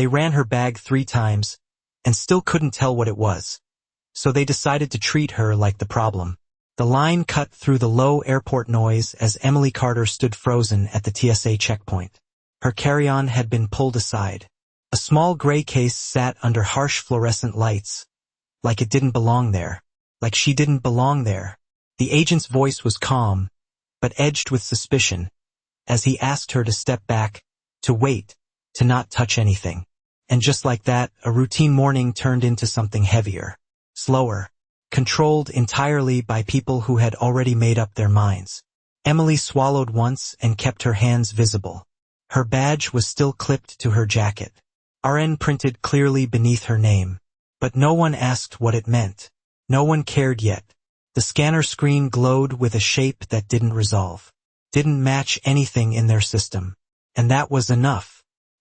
They ran her bag 3 times, and still couldn't tell what it was. So they decided to treat her like the problem. The line cut through the low airport noise as Emily Carter stood frozen at the TSA checkpoint. Her carry-on had been pulled aside. A small gray case sat under harsh fluorescent lights, like it didn't belong there, like she didn't belong there. The agent's voice was calm, but edged with suspicion, as he asked her to step back, to wait, to not touch anything. And just like that, a routine morning turned into something heavier, slower, controlled entirely by people who had already made up their minds. Emily swallowed once and kept her hands visible. Her badge was still clipped to her jacket. RN printed clearly beneath her name. But no one asked what it meant. No one cared yet. The scanner screen glowed with a shape that didn't resolve. Didn't match anything in their system. And that was enough.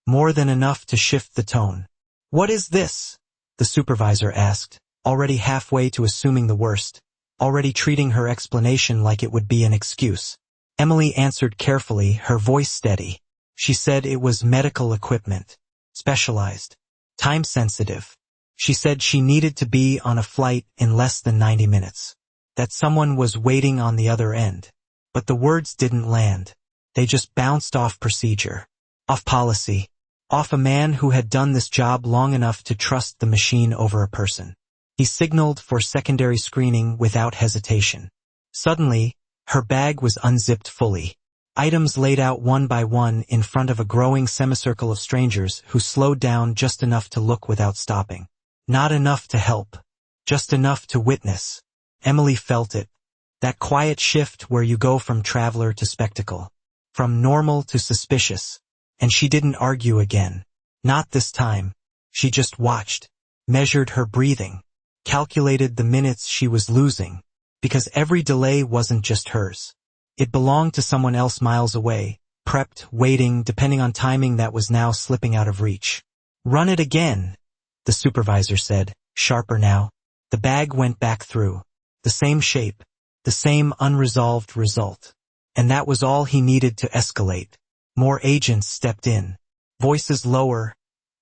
More than enough to shift the tone. "What is this?" the supervisor asked, already halfway to assuming the worst, already treating her explanation like it would be an excuse. Emily answered carefully, her voice steady. She said it was medical equipment. Specialized. Time-sensitive. She said she needed to be on a flight in less than 90 minutes. That someone was waiting on the other end. But the words didn't land. They just bounced off procedure. Off policy. Off a man who had done this job long enough to trust the machine over a person. He signaled for secondary screening without hesitation. Suddenly, her bag was unzipped fully. Items laid out one by one in front of a growing semicircle of strangers who slowed down just enough to look without stopping. Not enough to help. Just enough to witness. Emily felt it. That quiet shift where you go from traveler to spectacle. From normal to suspicious. And she didn't argue again. Not this time. She just watched. Measured her breathing. Calculated the minutes she was losing. Because every delay wasn't just hers. It belonged to someone else miles away, prepped, waiting, depending on timing that was now slipping out of reach. "Run it again," the supervisor said, sharper now. The bag went back through. The same shape. The same unresolved result. And that was all he needed to escalate. More agents stepped in. Voices lower,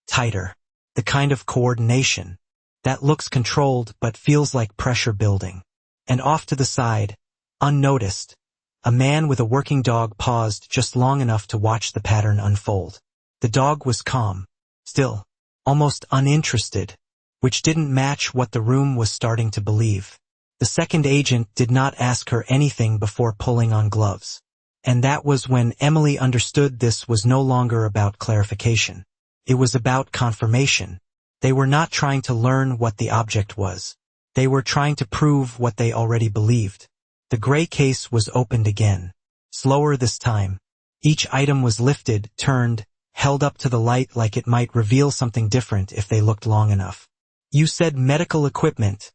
tighter. The kind of coordination that looks controlled but feels like pressure building. And off to the side, unnoticed, a man with a working dog paused just long enough to watch the pattern unfold. The dog was calm, still, almost uninterested, which didn't match what the room was starting to believe. The second agent did not ask her anything before pulling on gloves. And that was when Emily understood this was no longer about clarification. It was about confirmation. They were not trying to learn what the object was. They were trying to prove what they already believed. The gray case was opened again. Slower this time. Each item was lifted, turned, held up to the light like it might reveal something different if they looked long enough. "You said medical equipment,"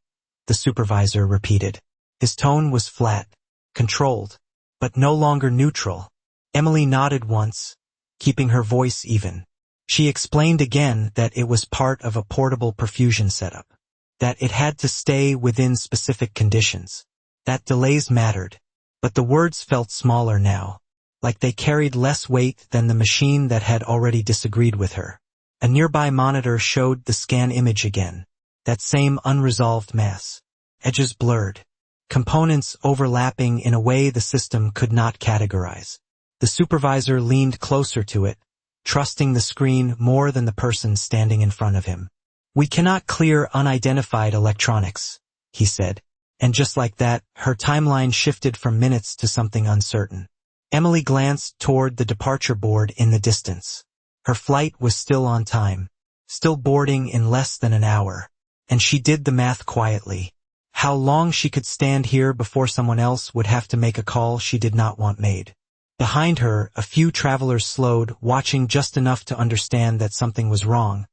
the supervisor repeated. His tone was flat, controlled, but no longer neutral. Emily nodded once, keeping her voice even. She explained again that it was part of a portable perfusion setup. That it had to stay within specific conditions. That delays mattered, but the words felt smaller now, like they carried less weight than the machine that had already disagreed with her. A nearby monitor showed the scan image again, that same unresolved mass, edges blurred, components overlapping in a way the system could not categorize. The supervisor leaned closer to it, trusting the screen more than the person standing in front of him. "We cannot clear unidentified electronics," he said. And just like that, her timeline shifted from minutes to something uncertain. Emily glanced toward the departure board in the distance. Her flight was still on time, still boarding in less than an hour. And she did the math quietly. How long she could stand here before someone else would have to make a call she did not want made. Behind her, a few travelers slowed, watching just enough to understand that something was wrong,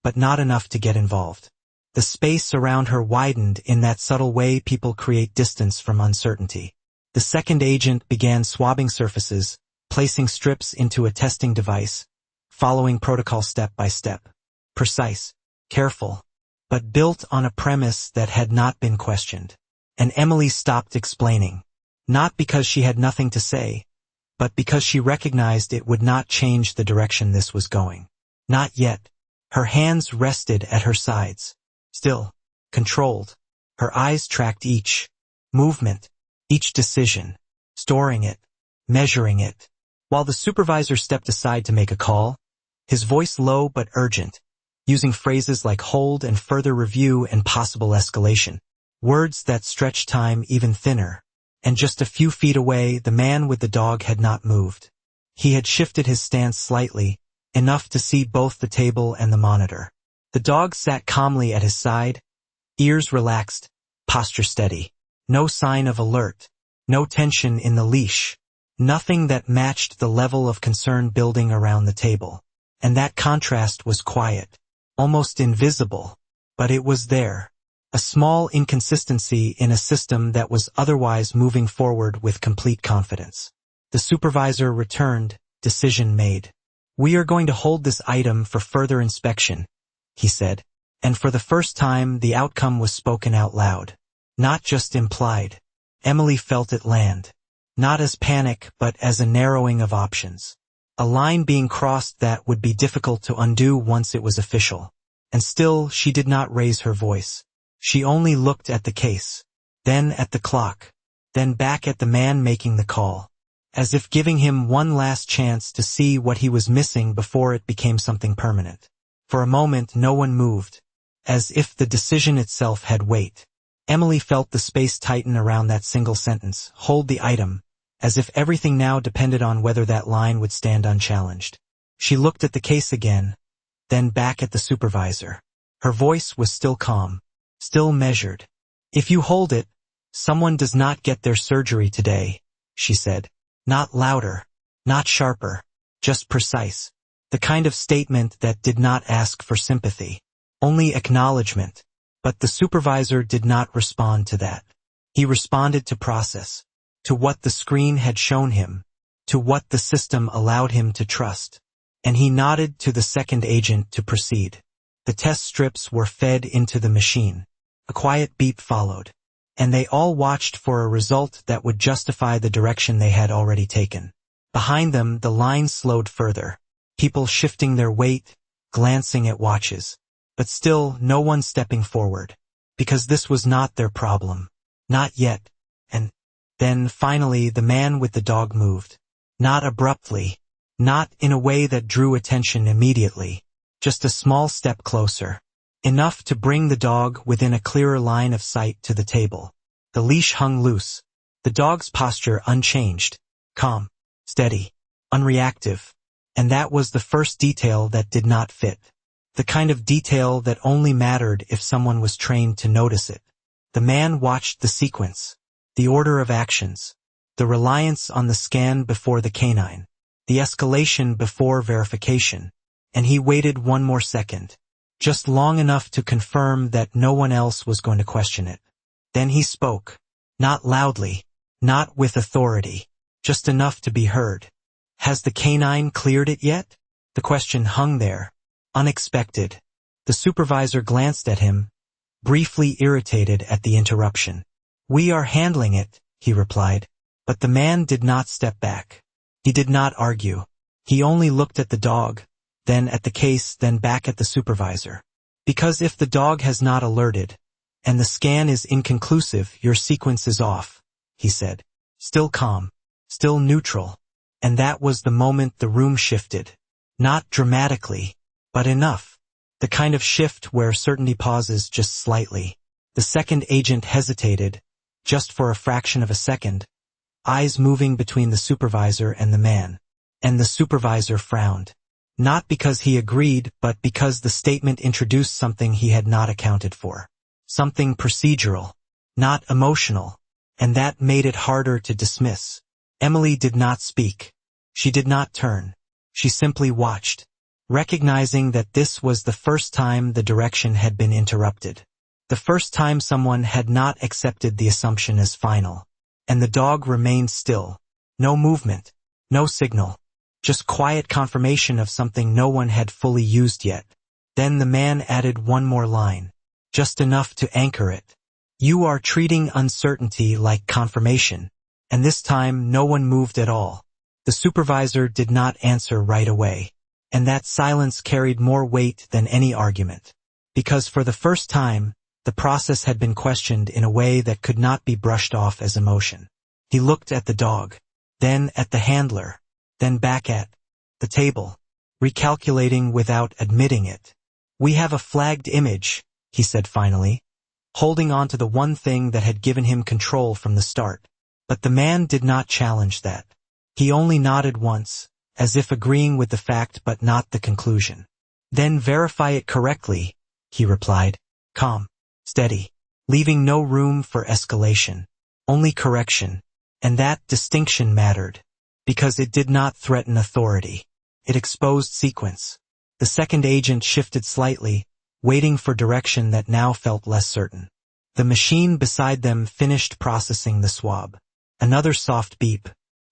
but not enough to get involved. The space around her widened in that subtle way people create distance from uncertainty. The second agent began swabbing surfaces, placing strips into a testing device, following protocol step by step. Precise, careful, but built on a premise that had not been questioned. And Emily stopped explaining. Not because she had nothing to say, but because she recognized it would not change the direction this was going. Not yet. Her hands rested at her sides. Still, controlled. Her eyes tracked each movement, each decision, storing it, measuring it. While the supervisor stepped aside to make a call, his voice low but urgent, using phrases like hold and further review and possible escalation. Words that stretched time even thinner. And just a few feet away, the man with the dog had not moved. He had shifted his stance slightly, enough to see both the table and the monitor. The dog sat calmly at his side, ears relaxed, posture steady. No sign of alert, no tension in the leash, nothing that matched the level of concern building around the table. And that contrast was quiet, almost invisible, but it was there. A small inconsistency in a system that was otherwise moving forward with complete confidence. The supervisor returned, decision made. "We are going to hold this item for further inspection," he said, and for the first time the outcome was spoken out loud. Not just implied. Emily felt it land. Not as panic, but as a narrowing of options. A line being crossed that would be difficult to undo once it was official. And still, she did not raise her voice. She only looked at the case, then at the clock, then back at the man making the call, as if giving him one last chance to see what he was missing before it became something permanent. For a moment no one moved, as if the decision itself had weight. Emily felt the space tighten around that single sentence, hold the item, as if everything now depended on whether that line would stand unchallenged. She looked at the case again, then back at the supervisor. Her voice was still calm, still measured. "If you hold it, someone does not get their surgery today," she said. Not louder, not sharper, just precise. The kind of statement that did not ask for sympathy, only acknowledgement. But the supervisor did not respond to that. He responded to process, to what the screen had shown him, to what the system allowed him to trust. And he nodded to the second agent to proceed. The test strips were fed into the machine. A quiet beep followed, and they all watched for a result that would justify the direction they had already taken. Behind them, the line slowed further, people shifting their weight, glancing at watches. But still, no one stepping forward, because this was not their problem. Not yet. And then, finally, the man with the dog moved. Not abruptly, not in a way that drew attention immediately, just a small step closer. Enough to bring the dog within a clearer line of sight to the table. The leash hung loose, the dog's posture unchanged, calm, steady, unreactive. And that was the first detail that did not fit. The kind of detail that only mattered if someone was trained to notice it. The man watched the sequence, the order of actions, the reliance on the scan before the canine, the escalation before verification, and he waited one more second. Just long enough to confirm that no one else was going to question it. Then he spoke, not loudly, not with authority, just enough to be heard. "Has the canine cleared it yet?" The question hung there, unexpected. The supervisor glanced at him, briefly irritated at the interruption. "We are handling it," he replied. But the man did not step back. He did not argue. He only looked at the dog, then at the case, then back at the supervisor. "Because if the dog has not alerted, and the scan is inconclusive, your sequence is off," he said. Still calm, still neutral. And that was the moment the room shifted. Not dramatically, but enough. The kind of shift where certainty pauses just slightly. The second agent hesitated, just for a fraction of a second, eyes moving between the supervisor and the man. And the supervisor frowned. Not because he agreed, but because the statement introduced something he had not accounted for. Something procedural, not emotional, and that made it harder to dismiss. Emily did not speak. She did not turn. She simply watched, recognizing that this was the first time the direction had been interrupted. The first time someone had not accepted the assumption as final. And the dog remained still. No movement, no signal. Just quiet confirmation of something no one had fully used yet. Then the man added one more line, just enough to anchor it. "You are treating uncertainty like confirmation." And this time no one moved at all. The supervisor did not answer right away. And that silence carried more weight than any argument. Because for the first time, the process had been questioned in a way that could not be brushed off as emotion. He looked at the dog, then at the handler, then back at the table, recalculating without admitting it. "We have a flagged image," he said finally, holding on to the one thing that had given him control from the start. But the man did not challenge that. He only nodded once, as if agreeing with the fact but not the conclusion. "Then verify it correctly," he replied, calm, steady, leaving no room for escalation, only correction. And that distinction mattered, because it did not threaten authority. It exposed sequence. The second agent shifted slightly, waiting for direction that now felt less certain. The machine beside them finished processing the swab. Another soft beep,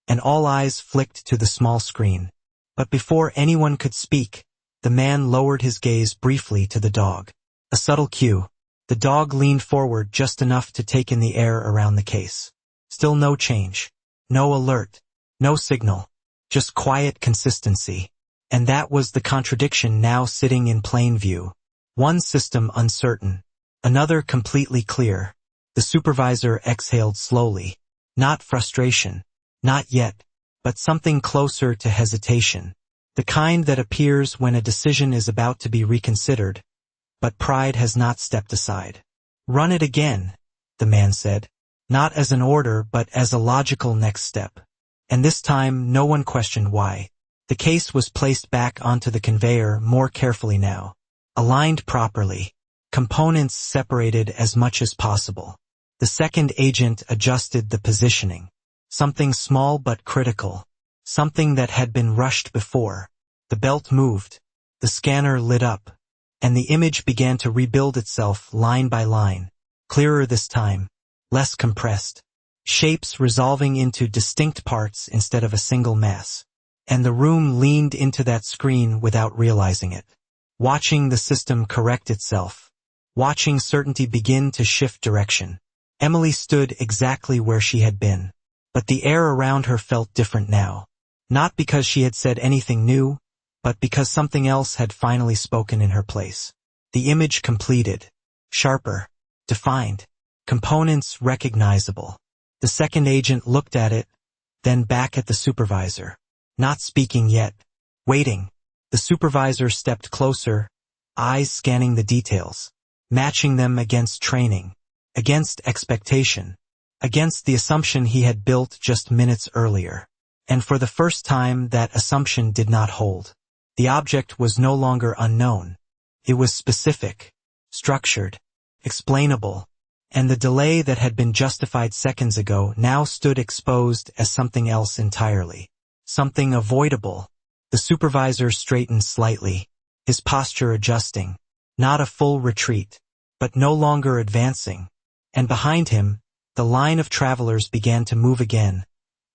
and all eyes flicked to the small screen. But before anyone could speak, the man lowered his gaze briefly to the dog. A subtle cue. The dog leaned forward just enough to take in the air around the case. Still no change. No alert. No signal. Just quiet consistency. And that was the contradiction now sitting in plain view. One system uncertain. Another completely clear. The supervisor exhaled slowly. Not frustration. Not yet. But something closer to hesitation. The kind that appears when a decision is about to be reconsidered, but pride has not stepped aside. "Run it again," the man said. Not as an order but as a logical next step. And this time no one questioned why. The case was placed back onto the conveyor more carefully now. Aligned properly. Components separated as much as possible. The second agent adjusted the positioning. Something small but critical. Something that had been rushed before. The belt moved. The scanner lit up. And the image began to rebuild itself line by line. Clearer this time. Less compressed. Shapes resolving into distinct parts instead of a single mass. And the room leaned into that screen without realizing it. Watching the system correct itself. Watching certainty begin to shift direction. Emily stood exactly where she had been. But the air around her felt different now. Not because she had said anything new, but because something else had finally spoken in her place. The image completed. Sharper. Defined. Components recognizable. The second agent looked at it, then back at the supervisor. Not speaking yet. Waiting. The supervisor stepped closer, eyes scanning the details, matching them against training, against expectation, against the assumption he had built just minutes earlier. And for the first time that assumption did not hold. The object was no longer unknown. It was specific, structured, explainable. And the delay that had been justified seconds ago now stood exposed as something else entirely. Something avoidable. The supervisor straightened slightly, his posture adjusting. Not a full retreat, but no longer advancing. And behind him, the line of travelers began to move again,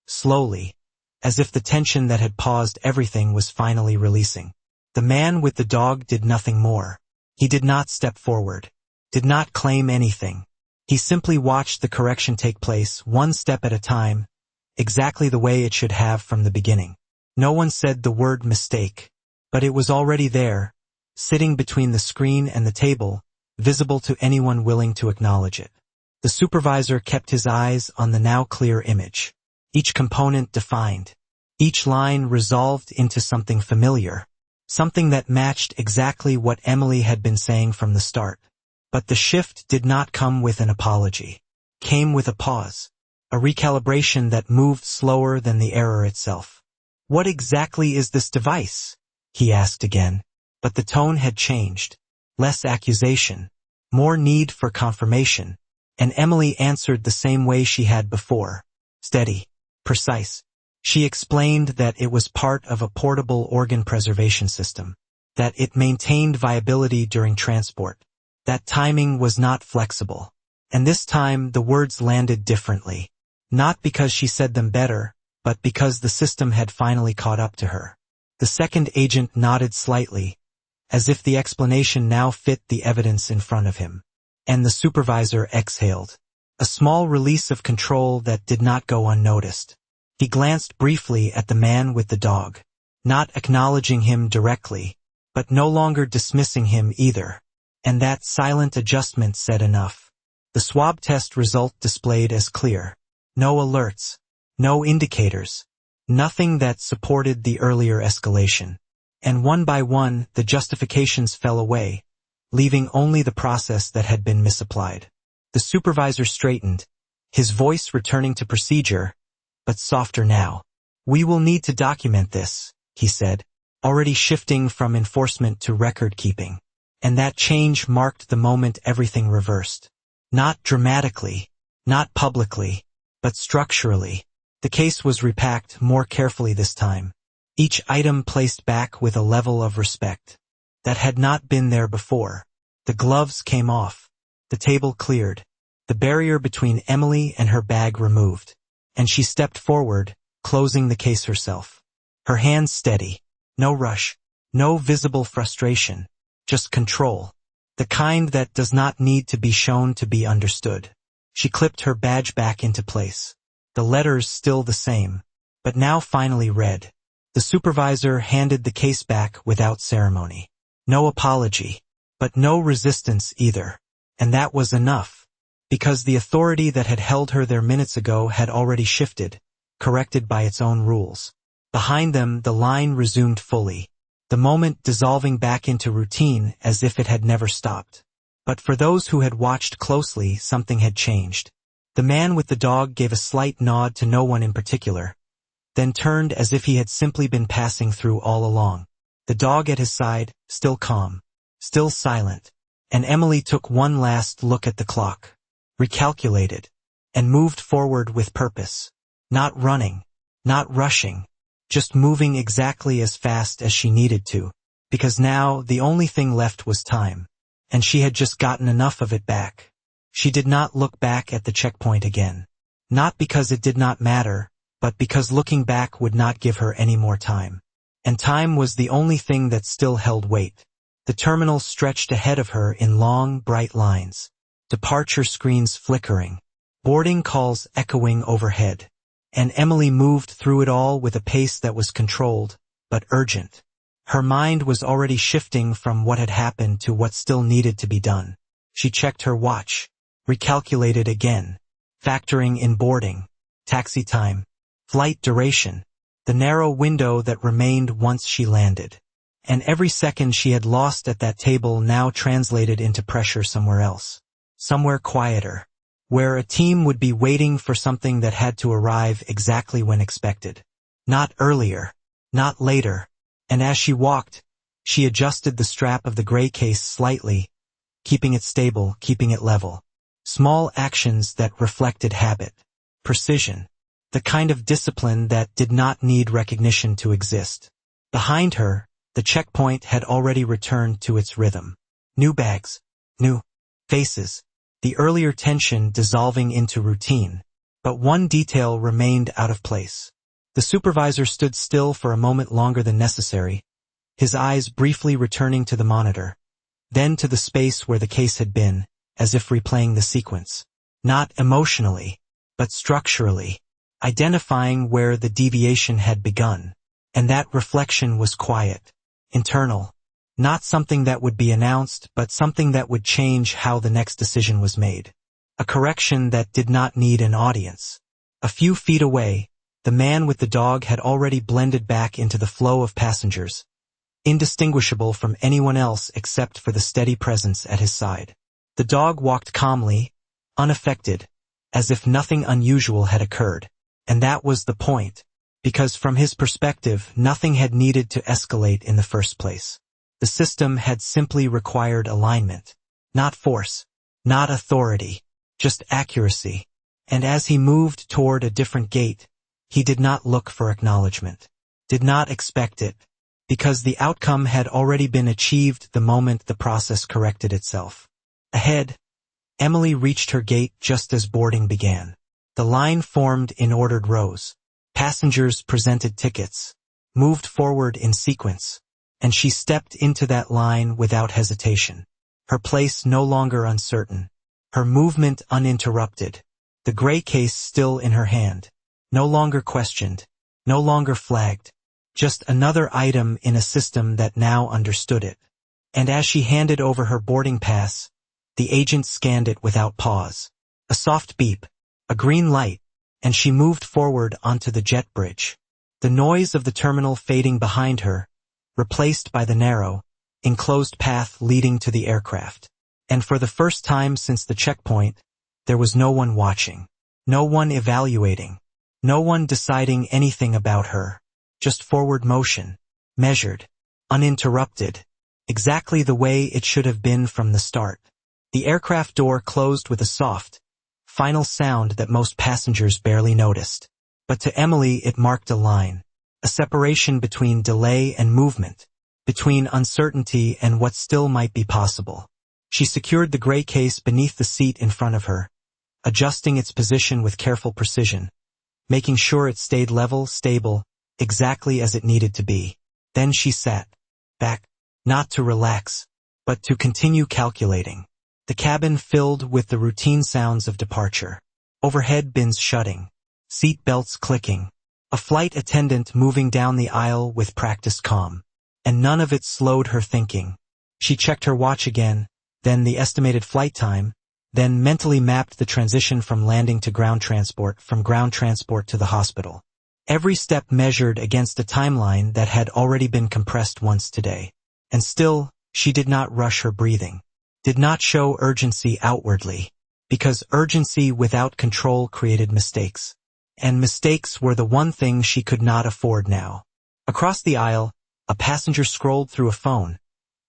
slowly, as if the tension that had paused everything was finally releasing. The man with the dog did nothing more. He did not step forward, did not claim anything. He simply watched the correction take place one step at a time, exactly the way it should have from the beginning. No one said the word mistake, but it was already there, sitting between the screen and the table, visible to anyone willing to acknowledge it. The supervisor kept his eyes on the now clear image. Each component defined. Each line resolved into something familiar. Something that matched exactly what Emily had been saying from the start. But the shift did not come with an apology. Came with a pause. A recalibration that moved slower than the error itself. "What exactly is this device?" he asked again. But the tone had changed. Less accusation. More need for confirmation. And Emily answered the same way she had before. Steady. Precise. She explained that it was part of a portable organ preservation system. That it maintained viability during transport. That timing was not flexible. And this time the words landed differently. Not because she said them better, but because the system had finally caught up to her. The second agent nodded slightly, as if the explanation now fit the evidence in front of him. And the supervisor exhaled. A small release of control that did not go unnoticed. He glanced briefly at the man with the dog. not acknowledging him directly, but no longer dismissing him either. And that silent adjustment said enough. The swab test result displayed as clear. No alerts, no indicators, nothing that supported the earlier escalation. And one by one, the justifications fell away, leaving only the process that had been misapplied. The supervisor straightened, his voice returning to procedure, but softer now. "We will need to document this," he said, already shifting from enforcement to record-keeping. And that change marked the moment everything reversed. Not dramatically, not publicly, but structurally. The case was repacked more carefully this time, each item placed back with a level of respect that had not been there before. The gloves came off, the table cleared, the barrier between Emily and her bag removed, and she stepped forward, closing the case herself. Her hands steady, no rush, no visible frustration, just control, the kind that does not need to be shown to be understood. She clipped her badge back into place, the letters still the same, but now finally read. The supervisor handed the case back without ceremony. No apology, but no resistance either. And that was enough, because the authority that had held her there minutes ago had already shifted, corrected by its own rules. Behind them, the line resumed fully, the moment dissolving back into routine as if it had never stopped. But for those who had watched closely, something had changed. The man with the dog gave a slight nod to no one in particular, then turned as if he had simply been passing through all along. The dog at his side, still calm, still silent, and Emily took one last look at the clock, recalculated, and moved forward with purpose. Not running, not rushing, just moving exactly as fast as she needed to, because now the only thing left was time, and she had just gotten enough of it back. She did not look back at the checkpoint again. Not because it did not matter, but because looking back would not give her any more time. And time was the only thing that still held weight. The terminal stretched ahead of her in long, bright lines. Departure screens flickering. Boarding calls echoing overhead. And Emily moved through it all with a pace that was controlled, but urgent. Her mind was already shifting from what had happened to what still needed to be done. She checked her watch, recalculated again, factoring in boarding, taxi time, flight duration, the narrow window that remained once she landed. And every second she had lost at that table now translated into pressure somewhere else. Somewhere quieter, where a team would be waiting for something that had to arrive exactly when expected. Not earlier, not later. And as she walked, she adjusted the strap of the gray case slightly, keeping it stable, keeping it level. Small actions that reflected habit, precision, the kind of discipline that did not need recognition to exist. Behind her, the checkpoint had already returned to its rhythm. New bags, new faces, the earlier tension dissolving into routine. But one detail remained out of place. The supervisor stood still for a moment longer than necessary, his eyes briefly returning to the monitor, then to the space where the case had been, as if replaying the sequence. Not emotionally, but structurally, identifying where the deviation had begun. And that reflection was quiet, internal, not something that would be announced, but something that would change how the next decision was made. A correction that did not need an audience. A few feet away, the man with the dog had already blended back into the flow of passengers, indistinguishable from anyone else except for the steady presence at his side. The dog walked calmly, unaffected, as if nothing unusual had occurred. And that was the point, because from his perspective, nothing had needed to escalate in the first place. The system had simply required alignment, not force, not authority, just accuracy. And as he moved toward a different gate, he did not look for acknowledgement, did not expect it, because the outcome had already been achieved the moment the process corrected itself. Ahead, Emily reached her gate just as boarding began. The line formed in ordered rows. Passengers presented tickets, moved forward in sequence, and she stepped into that line without hesitation. Her place no longer uncertain, her movement uninterrupted, the gray case still in her hand, no longer questioned, no longer flagged, Just another item in a system that now understood it. And as she handed over her boarding pass, the agent scanned it without pause. A soft beep, a green light, and she moved forward onto the jet bridge. The noise of the terminal fading behind her, replaced by the narrow, enclosed path leading to the aircraft. And for the first time since the checkpoint, there was no one watching, no one evaluating, no one deciding anything about her. Just forward motion, measured, uninterrupted, exactly the way it should have been from the start. The aircraft door closed with a soft, final sound that most passengers barely noticed. But to Emily it marked a line, a separation between delay and movement, between uncertainty and what still might be possible. She secured the gray case beneath the seat in front of her, adjusting its position with careful precision, making sure it stayed level, stable, exactly as it needed to be. Then she sat back, not to relax, but to continue calculating. The cabin filled with the routine sounds of departure. Overhead bins shutting, seat belts clicking, a flight attendant moving down the aisle with practiced calm. And none of it slowed her thinking. She checked her watch again, then the estimated flight time, then mentally mapped the transition from landing to ground transport, from ground transport to the hospital. Every step measured against a timeline that had already been compressed once today. And still, she did not rush her breathing, did not show urgency outwardly, because urgency without control created mistakes. And mistakes were the one thing she could not afford now. Across the aisle, a passenger scrolled through a phone,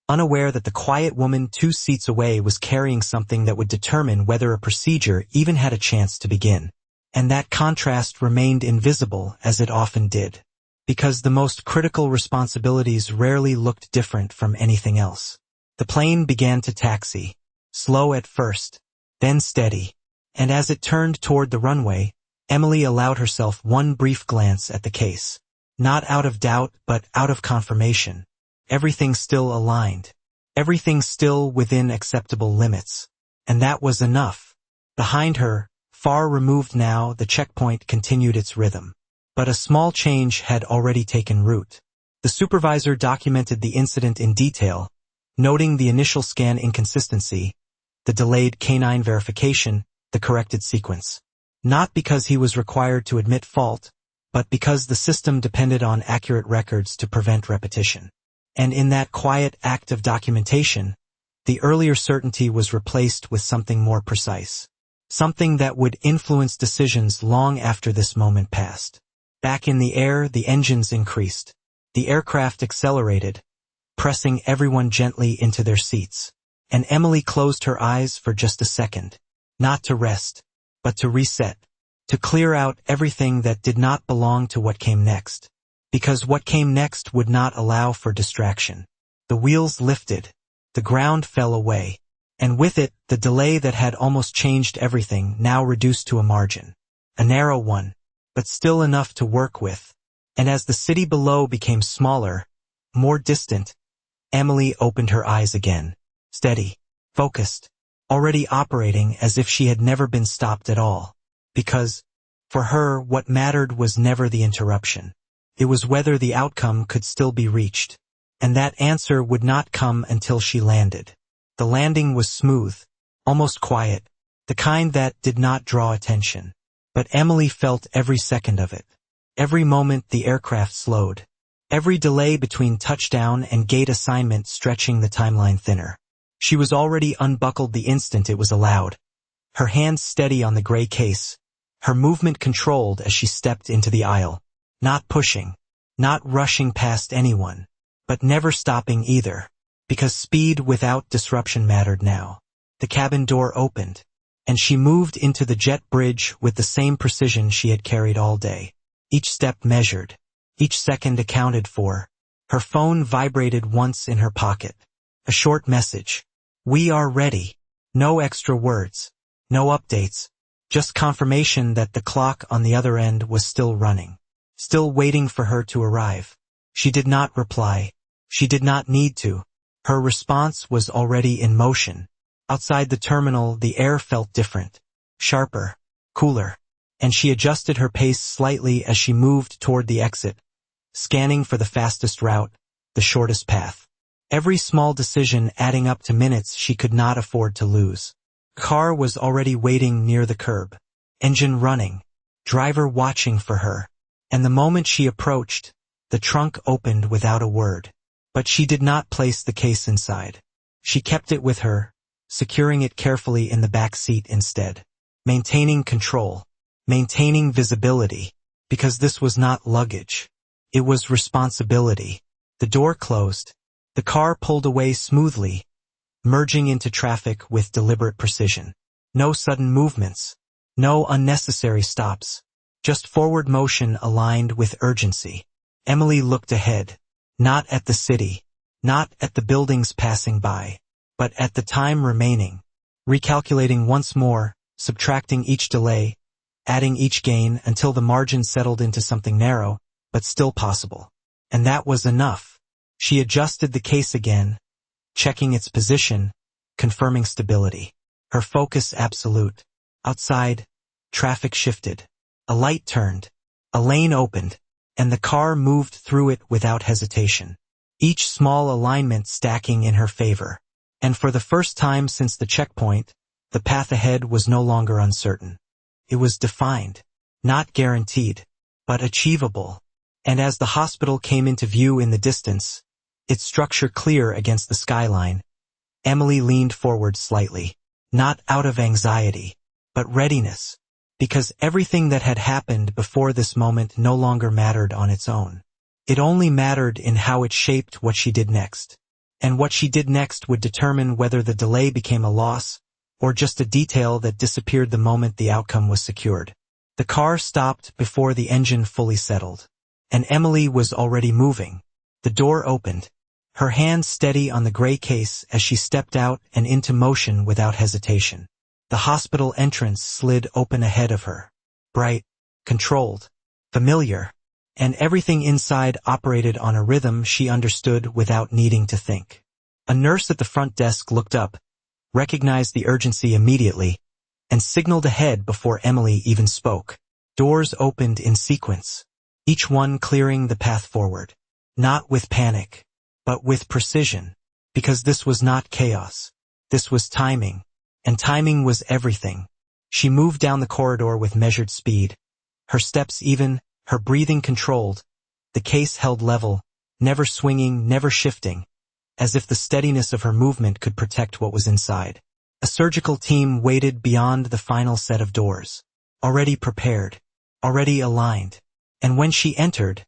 unaware that the quiet woman 2 seats away was carrying something that would determine whether a procedure even had a chance to begin. And that contrast remained invisible as it often did, because the most critical responsibilities rarely looked different from anything else. The plane began to taxi, slow at first, then steady, and as it turned toward the runway, Emily allowed herself one brief glance at the case. Not out of doubt, but out of confirmation. Everything still aligned. Everything still within acceptable limits. And that was enough. Behind her, far removed now, the checkpoint continued its rhythm. But a small change had already taken root. The supervisor documented the incident in detail, noting the initial scan inconsistency, the delayed canine verification, the corrected sequence. Not because he was required to admit fault, but because the system depended on accurate records to prevent repetition. And in that quiet act of documentation, the earlier certainty was replaced with something more precise. Something that would influence decisions long after this moment passed. Back in the air, the engines increased. The aircraft accelerated, pressing everyone gently into their seats. And Emily closed her eyes for just a second. Not to rest, but to reset. To clear out everything that did not belong to what came next. Because what came next would not allow for distraction. The wheels lifted. The ground fell away. And with it, the delay that had almost changed everything now reduced to a margin. A narrow one, but still enough to work with. And as the city below became smaller, more distant, Emily opened her eyes again. Steady, focused, already operating as if she had never been stopped at all. Because, for her, what mattered was never the interruption. It was whether the outcome could still be reached. And that answer would not come until she landed. The landing was smooth, almost quiet, the kind that did not draw attention. But Emily felt every second of it. Every moment the aircraft slowed. Every delay between touchdown and gate assignment stretching the timeline thinner. She was already unbuckled the instant it was allowed. Her hands steady on the gray case. Her movement controlled as she stepped into the aisle. Not pushing. Not rushing past anyone. But never stopping either. Because speed without disruption mattered now. The cabin door opened, and she moved into the jet bridge with the same precision she had carried all day. Each step measured, each second accounted for. Her phone vibrated once in her pocket. A short message. We are ready. No extra words. No updates. Just confirmation that the clock on the other end was still running. Still waiting for her to arrive. She did not reply. She did not need to. Her response was already in motion. Outside the terminal, the air felt different. Sharper. Cooler. And she adjusted her pace slightly as she moved toward the exit, scanning for the fastest route, the shortest path. Every small decision adding up to minutes she could not afford to lose. Car was already waiting near the curb. Engine running. Driver watching for her. And the moment she approached, the trunk opened without a word. But she did not place the case inside. She kept it with her, securing it carefully in the back seat instead. Maintaining control. Maintaining visibility. Because this was not luggage. It was responsibility. The door closed. The car pulled away smoothly, merging into traffic with deliberate precision. No sudden movements. No unnecessary stops. Just forward motion aligned with urgency. Emily looked ahead. Not at the city. Not at the buildings passing by. But at the time remaining. Recalculating once more, subtracting each delay, adding each gain until the margin settled into something narrow, but still possible. And that was enough. She adjusted the case again, checking its position, confirming stability. Her focus absolute. Outside, traffic shifted. A light turned. A lane opened, and the car moved through it without hesitation. Each small alignment stacking in her favor. And for the first time since the checkpoint, the path ahead was no longer uncertain. It was defined, not guaranteed, but achievable. And as the hospital came into view in the distance, its structure clear against the skyline, Emily leaned forward slightly, not out of anxiety, but readiness, because everything that had happened before this moment no longer mattered on its own. It only mattered in how it shaped what she did next. And what she did next would determine whether the delay became a loss, or just a detail that disappeared the moment the outcome was secured. The car stopped before the engine fully settled. And Emily was already moving. The door opened, her hand steady on the gray case as she stepped out and into motion without hesitation. The hospital entrance slid open ahead of her. Bright, controlled, familiar, and everything inside operated on a rhythm she understood without needing to think. A nurse at the front desk looked up, recognized the urgency immediately, and signaled ahead before Emily even spoke. Doors opened in sequence, each one clearing the path forward. Not with panic, but with precision, because this was not chaos. This was timing, and timing was everything. She moved down the corridor with measured speed, her steps even, her breathing controlled, the case held level, never swinging, never shifting, as if the steadiness of her movement could protect what was inside. A surgical team waited beyond the final set of doors, already prepared, already aligned. And when she entered,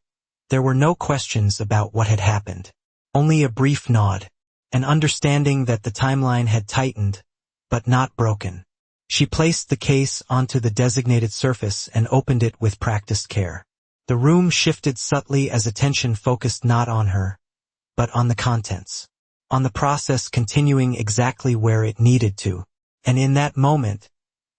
there were no questions about what had happened. Only a brief nod, an understanding that the timeline had tightened, but not broken. She placed the case onto the designated surface and opened it with practiced care. The room shifted subtly as attention focused not on her, but on the contents. On the process continuing exactly where it needed to. And in that moment,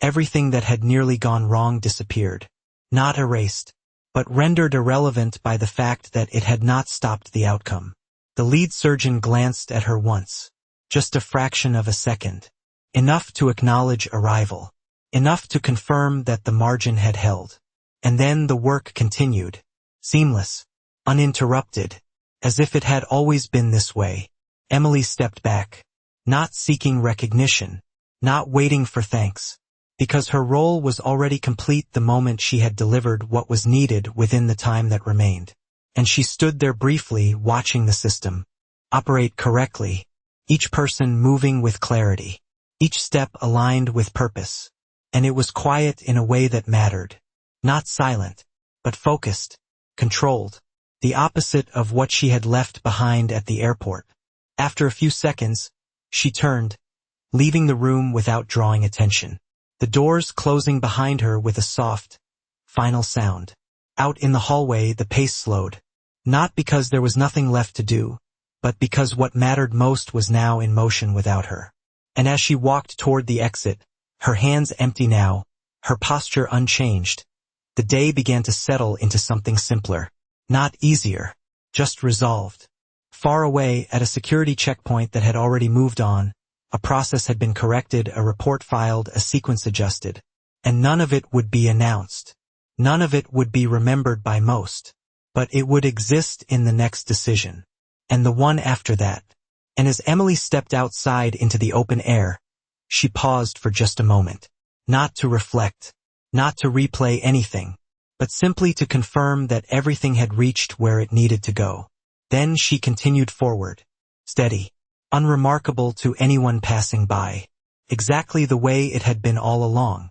everything that had nearly gone wrong disappeared. Not erased, but rendered irrelevant by the fact that it had not stopped the outcome. The lead surgeon glanced at her once, just a fraction of a second. Enough to acknowledge arrival. Enough to confirm that the margin had held. And then the work continued. Seamless. Uninterrupted. As if it had always been this way. Emily stepped back. Not seeking recognition. Not waiting for thanks. Because her role was already complete the moment she had delivered what was needed within the time that remained. And she stood there briefly watching the system operate correctly, each person moving with clarity, each step aligned with purpose. And it was quiet in a way that mattered. Not silent, but focused, controlled, the opposite of what she had left behind at the airport. After a few seconds, she turned, leaving the room without drawing attention. The doors closing behind her with a soft, final sound. Out in the hallway, the pace slowed. Not because there was nothing left to do, but because what mattered most was now in motion without her. And as she walked toward the exit, her hands empty now, her posture unchanged, the day began to settle into something simpler. Not easier, just resolved. Far away, at a security checkpoint that had already moved on, a process had been corrected, a report filed, a sequence adjusted. And none of it would be announced. None of it would be remembered by most. but it would exist in the next decision, and the one after that. And as Emily stepped outside into the open air, she paused for just a moment, not to reflect, not to replay anything, but simply to confirm that everything had reached where it needed to go. Then she continued forward, steady, unremarkable to anyone passing by, exactly the way it had been all along.